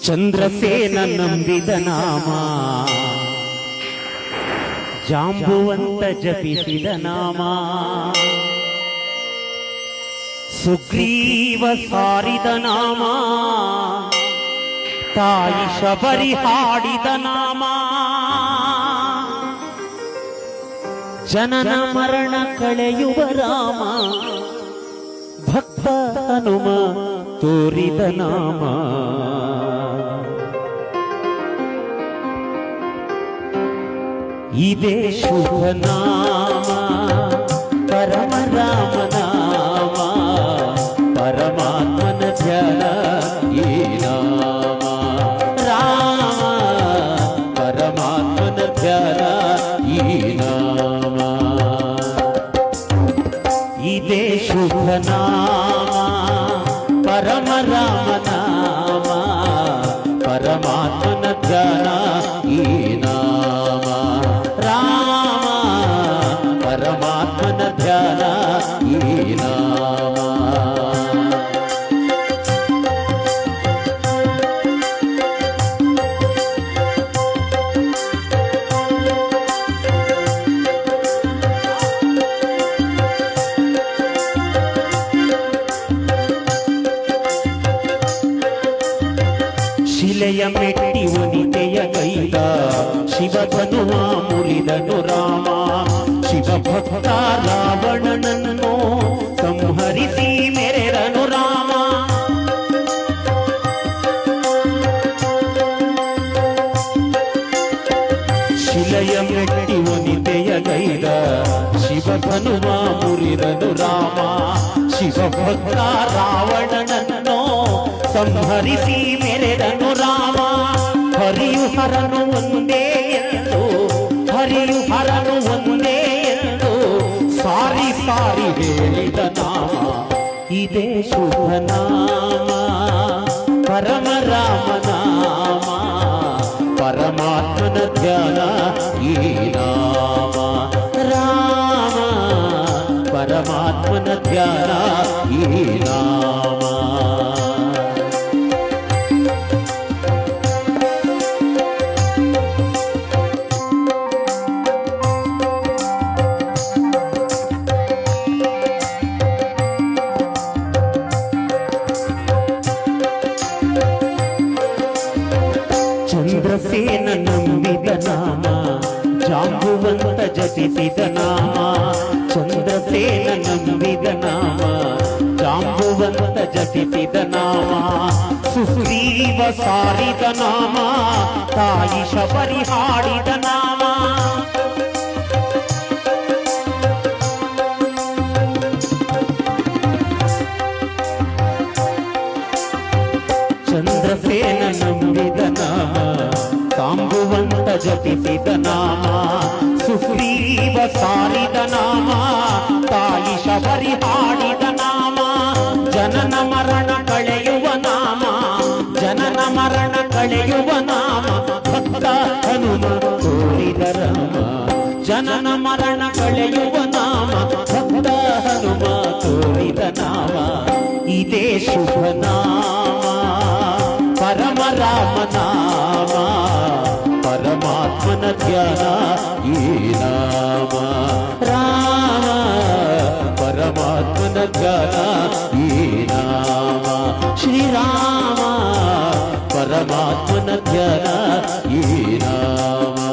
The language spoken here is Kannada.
ಚಂದ್ರಸೇನ ನಂಬಿದ ನಾಮ, ಜಾಂಬುವಂತ ಜಪಿಸಿದ ನಾಮ, ಸುಗ್ರೀವ ಸಾರಿದ ನಾಮ, ತಾಯಿ ಶಬರಿ ಹಾಡಿದ ನಾಮ, ಜನನ ಮರಣ ಕಳೆಯುವ ರಾಮ, ಭಕ್ತ ಹನುಮ ತೋರಿದ ನಾಮ. ಇದೇ ಶುಭ ನಾಮ ಪರಮ ರಾಮ ನಾಮ, ಪರಮಾತ್ಮನ ಧ್ಯಾನ ಈ ನಾಮ. ರಾಮ ಪರಮಾತ್ಮನ ಧ್ಯಾನ ಈ ನಾಮ. ಇದೇ ಶುಭ ನಾಮ ಪರಮ ರಾಮ ನಾಮ, ಪರಮಾತ್ಮನ ಧ್ಯಾನ ಈ ನಾಮ. ರಾಮ ಪರಮಾತ್ಮನ ಧ್ಯಾನ ಈ ನಾಮ. ಶಿಲೆಯ ಮೆಟ್ಟಿ ವನಿತೆಯ ಗೈದ, ಶಿವಧನುವ ಮುರಿದನು ರಾಮ. ಶಿವಭಕ್ತ ರಾವಣನನ್ನು ಸಂಹರಿಸಿ ಮೆರೆದನು ರಾಮ. ಶಿಲೆಯ ಮೆಟ್ಟಿ ವನಿತೆಯ ಗೈದ, ಶಿವಧನುವ ಮುರಿದನು ರಾಮ. ಶಿವಭಕ್ತ ರಾವಣನನ್ನು ಸಂಹರಿಸಿ ಮೆರೆದನು ರಾಮ. ಹರಿಯು ಹರನು ಒಂದೇ ಎಂದು, ಹರಿಯು ಹರನು ಒಂದೇ ಎಂದು ಸಾರಿ ಸಾರಿ ಹೇಳಿದ ನಾಮ. ಇದೇ ಶುಭ ನಾಮ ಪರಮ ರಾಮ ನಾಮ, ಪರಮಾತ್ಮನ ಧ್ಯಾನ ಈ ನಾಮ. ರಾಮ ಪರಮಾತ್ಮನ ಧ್ಯಾನ ಈ ನಾಮ. ಚಂದ್ರಸೇನ ನಂಬಿದ ನಾಮ, ಜಾಂಬುವಂತ ಜಪಿಸಿದ ನಾಮ. ಚಂದ್ರಸೇನ ನಂಬಿದ ನಾಮ, ಜಾಂಬುವಂತ ಜಪಿಸಿದ ನಾಮ. ಸುಗ್ರೀವ ಸಾರಿದ ನಾಮ, ತಾಯಿ ಶಬರಿ ಹಾಡಿದ ನಾಮ. ಚಂದ್ರಸೇನ ನಂಬಿದ ನಾಮ, ಜಾಂಬುವಂತ ಜಪಿಸಿದ ನಾಮ. ಸುಗ್ರೀವ ಸಾರಿದ ನಾಮ, ತಾಯಿ ಶಬರಿ ಹಾಡಿದ ನಾಮ. ಜನನ ಮರಣ ಕಳೆಯುವ ನಾಮ, ಜನನ ಮರಣ ಕಳೆಯುವ ನಾಮ. ಭಕ್ತ ಹನುಮ ತೋರಿದ ರಾಮ, ಜನನ ಮರಣ ಕಳೆಯುವ ನಾಮ. ಭಕ್ತ ಹನುಮ ತೋರಿದ ನಾಮ. ಇದೇ ಶುಭ ನಾಮ ಪರಮ ರಾಮ ನಾಮ, ಪರಮಾತ್ಮನ ಧ್ಯಾನ ಈ ನಾಮ. ರಾಮ ಪರಮಾತ್ಮನ ಧ್ಯಾನ ಈ ನಾಮ. ಶ್ರೀರಾಮ ಪರಮಾತ್ಮನ ಧ್ಯಾನ ಈ ನಾಮ.